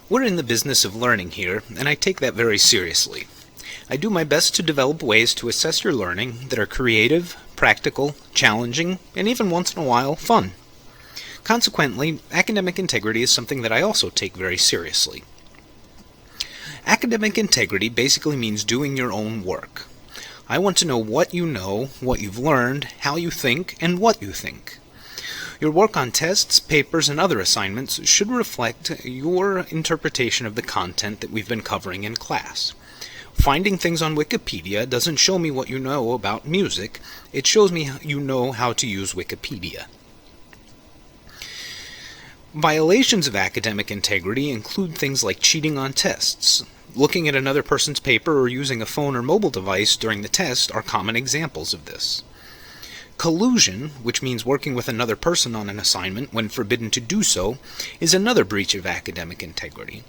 We're in the business of learning here, and I take that very seriously. I do my best to develop ways to assess your learning that are creative, practical, challenging, and even once in a while, fun. Consequently, academic integrity is something that I also take very seriously. Academic integrity basically means doing your own work. I want to know what you've learned, how you think, and what you think. Your work on tests, papers, and other assignments should reflect your interpretation of the content that we've been covering in class. Finding things on Wikipedia doesn't show me what you know about music, it shows me you know how to use Wikipedia. Violations of academic integrity include things like cheating on tests. Looking at another person's paper or using a phone or mobile device during the test are common examples of this. Collusion, which means working with another person on an assignment when forbidden to do so, is another breach of academic integrity,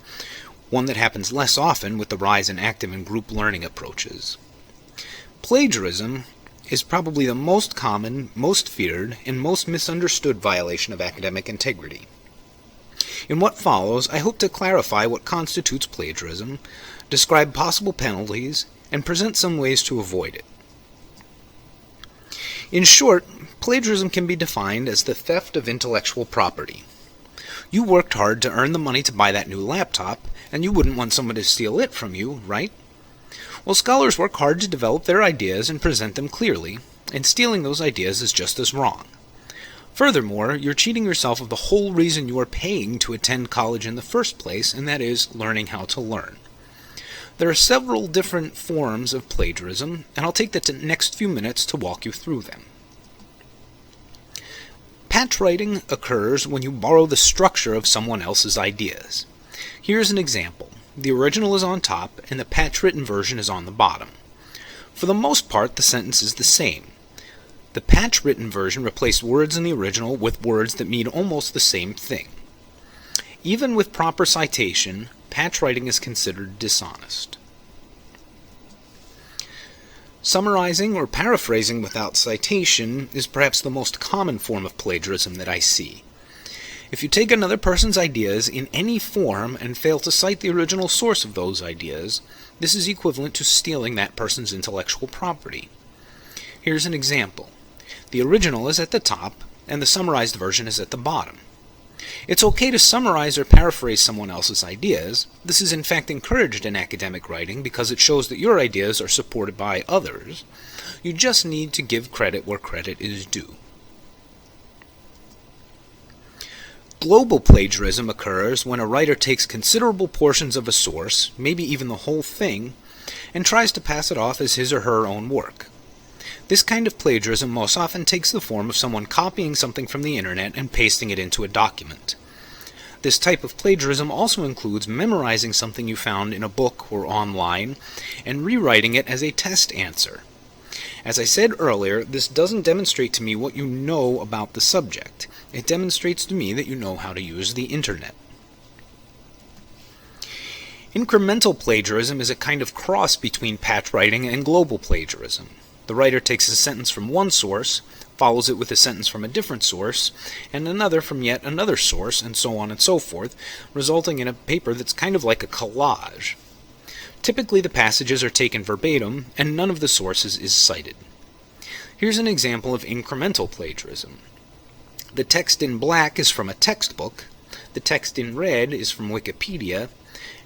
one that happens less often with the rise in active and group learning approaches. Plagiarism is probably the most common, most feared, and most misunderstood violation of academic integrity. In what follows, I hope to clarify what constitutes plagiarism, describe possible penalties, and present some ways to avoid it. In short, plagiarism can be defined as the theft of intellectual property. You worked hard to earn the money to buy that new laptop, and you wouldn't want someone to steal it from you, right? Well, scholars work hard to develop their ideas and present them clearly, and stealing those ideas is just as wrong. Furthermore, you're cheating yourself of the whole reason you are paying to attend college in the first place, and that is learning how to learn. There are several different forms of plagiarism, and I'll take the next few minutes to walk you through them. Patch writing occurs when you borrow the structure of someone else's ideas. Here's an example. The original is on top, and the patch-written version is on the bottom. For the most part, the sentence is the same. The patch-written version replaced words in the original with words that mean almost the same thing. Even with proper citation, patch writing is considered dishonest. Summarizing or paraphrasing without citation is perhaps the most common form of plagiarism that I see. If you take another person's ideas in any form and fail to cite the original source of those ideas, this is equivalent to stealing that person's intellectual property. Here's an example. The original is at the top, and the summarized version is at the bottom. It's okay to summarize or paraphrase someone else's ideas. This is in fact encouraged in academic writing because it shows that your ideas are supported by others. You just need to give credit where credit is due. Global plagiarism occurs when a writer takes considerable portions of a source, maybe even the whole thing, and tries to pass it off as his or her own work. This kind of plagiarism most often takes the form of someone copying something from the internet and pasting it into a document. This type of plagiarism also includes memorizing something you found in a book or online and rewriting it as a test answer. As I said earlier, this doesn't demonstrate to me what you know about the subject. It demonstrates to me that you know how to use the internet. Incremental plagiarism is a kind of cross between patch writing and global plagiarism. The writer takes a sentence from one source, follows it with a sentence from a different source, and another from yet another source, and so on and so forth, resulting in a paper that's kind of like a collage. Typically the passages are taken verbatim, and none of the sources is cited. Here's an example of incremental plagiarism. The text in black is from a textbook, the text in red is from Wikipedia,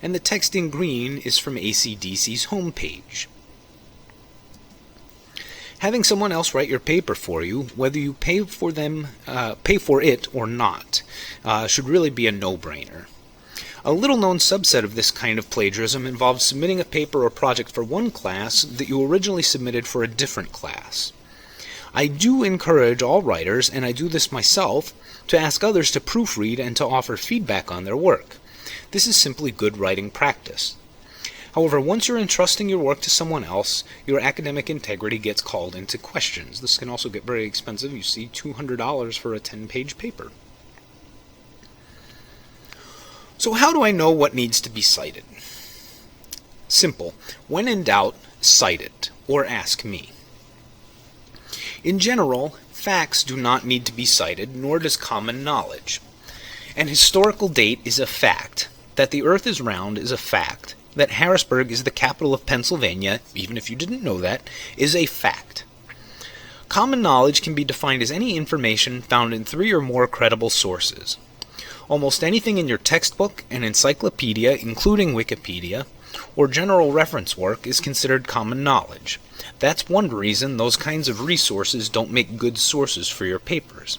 and the text in green is from AC/DC's homepage. Having someone else write your paper for you, whether you pay for it or not, should really be a no-brainer. A little-known subset of this kind of plagiarism involves submitting a paper or project for one class that you originally submitted for a different class. I do encourage all writers, and I do this myself, to ask others to proofread and to offer feedback on their work. This is simply good writing practice. However, once you're entrusting your work to someone else, your academic integrity gets called into questions. This can also get very expensive. You see $200 for a 10-page paper. So how do I know what needs to be cited? Simple. When in doubt, cite it, or ask me. In general, facts do not need to be cited, nor does common knowledge. An historical date is a fact. That the Earth is round is a fact. That Harrisburg is the capital of Pennsylvania, even if you didn't know that, is a fact. Common knowledge can be defined as any information found in 3 or more credible sources. Almost anything in your textbook, an encyclopedia, including Wikipedia, or general reference work is considered common knowledge. That's one reason those kinds of resources don't make good sources for your papers.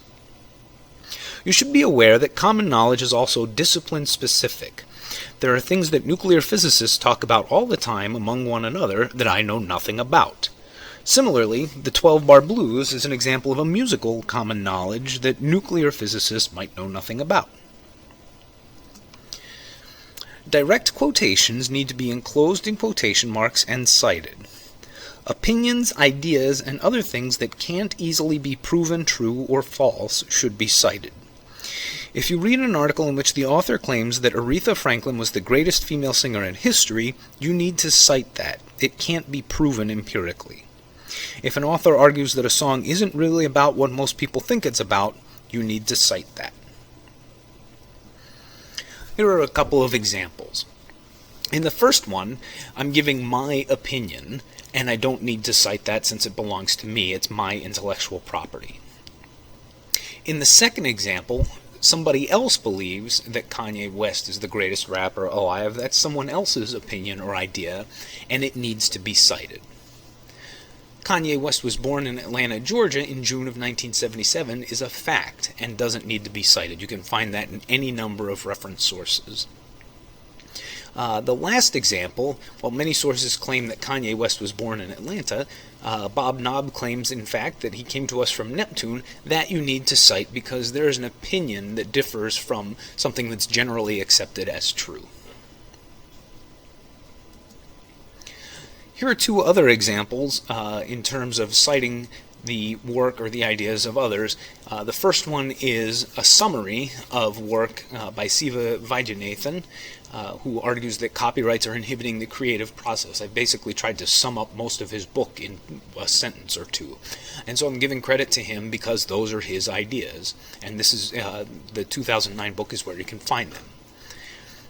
You should be aware that common knowledge is also discipline-specific. There are things that nuclear physicists talk about all the time among one another that I know nothing about. Similarly, the 12-bar blues is an example of a musical common knowledge that nuclear physicists might know nothing about. Direct quotations need to be enclosed in quotation marks and cited. Opinions, ideas, and other things that can't easily be proven true or false should be cited. If you read an article in which the author claims that Aretha Franklin was the greatest female singer in history, you need to cite that. It can't be proven empirically. If an author argues that a song isn't really about what most people think it's about, you need to cite that. Here are a couple of examples. In the first one, I'm giving my opinion, and I don't need to cite that since it belongs to me. It's my intellectual property. In the second example, somebody else believes that Kanye West is the greatest rapper alive. That's someone else's opinion or idea, and it needs to be cited. Kanye West was born in Atlanta, Georgia in June of 1977 is a fact and doesn't need to be cited. You can find that in any number of reference sources. The last example, while many sources claim that Kanye West was born in Atlanta, Bob Knob claims, in fact, that he came to us from Neptune. That you need to cite because there is an opinion that differs from something that's generally accepted as true. Here are 2 other examples in terms of citing the work or the ideas of others. The first one is a summary of work by Siva Vaidyanathan, who argues that copyrights are inhibiting the creative process. I basically tried to sum up most of his book in a sentence or 2. And so I'm giving credit to him because those are his ideas. And this is the 2009 book is where you can find them.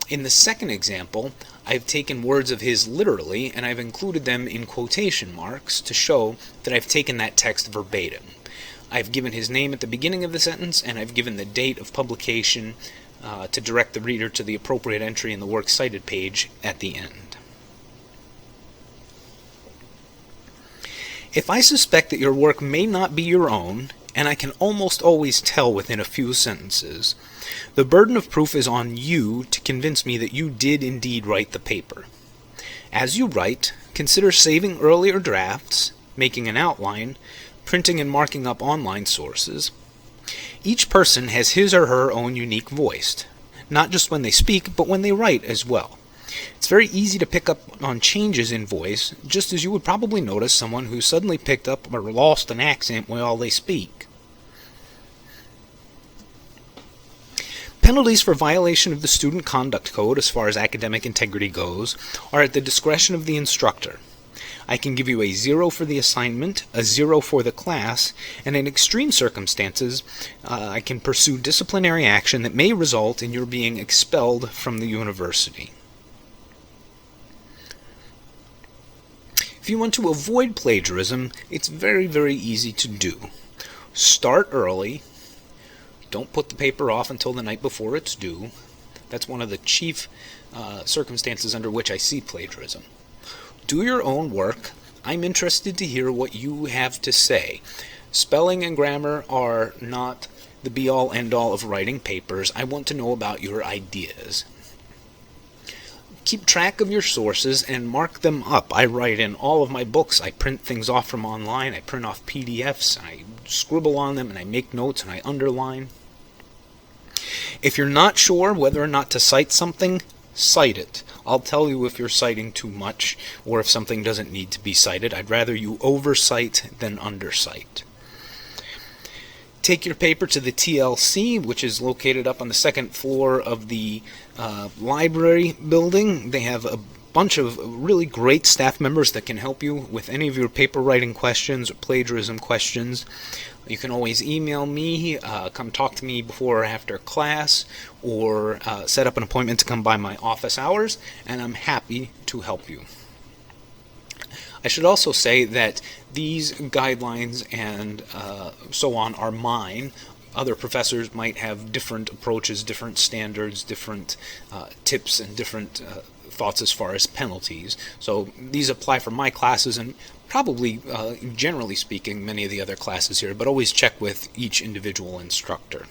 In the second example, I've taken words of his literally, and I've included them in quotation marks to show that I've taken that text verbatim. I've given his name at the beginning of the sentence, and I've given the date of publication to direct the reader to the appropriate entry in the Works Cited page at the end. If I suspect that your work may not be your own, and I can almost always tell within a few sentences, the burden of proof is on you to convince me that you did indeed write the paper. As you write, consider saving earlier drafts, making an outline, printing and marking up online sources. Each person has his or her own unique voice, not just when they speak, but when they write as well. It's very easy to pick up on changes in voice, just as you would probably notice someone who suddenly picked up or lost an accent while they speak. Penalties for violation of the Student Conduct Code, as far as academic integrity goes, are at the discretion of the instructor. I can give you a 0 for the assignment, a 0 for the class, and in extreme circumstances, I can pursue disciplinary action that may result in your being expelled from the university. If you want to avoid plagiarism, it's very, very easy to do. Start early. Don't put the paper off until the night before it's due. That's one of the chief circumstances under which I see plagiarism. Do your own work. I'm interested to hear what you have to say. Spelling and grammar are not the be-all, end-all of writing papers. I want to know about your ideas. Keep track of your sources and mark them up. I write in all of my books. I print things off from online. I print off PDFs. I scribble on them and I make notes and I underline. If you're not sure whether or not to cite something, cite it. I'll tell you if you're citing too much or if something doesn't need to be cited. I'd rather you oversight than undercite. Take your paper to the TLC, which is located up on the 2nd floor of the library building. They have a bunch of really great staff members that can help you with any of your paper writing questions or plagiarism questions. You can always email me, come talk to me before or after class, or set up an appointment to come by my office hours, and I'm happy to help you. I should also say that these guidelines and so on are mine. Other professors might have different approaches, different standards, different tips, and different thoughts as far as penalties. So these apply for my classes and probably, generally speaking, many of the other classes here, but always check with each individual instructor.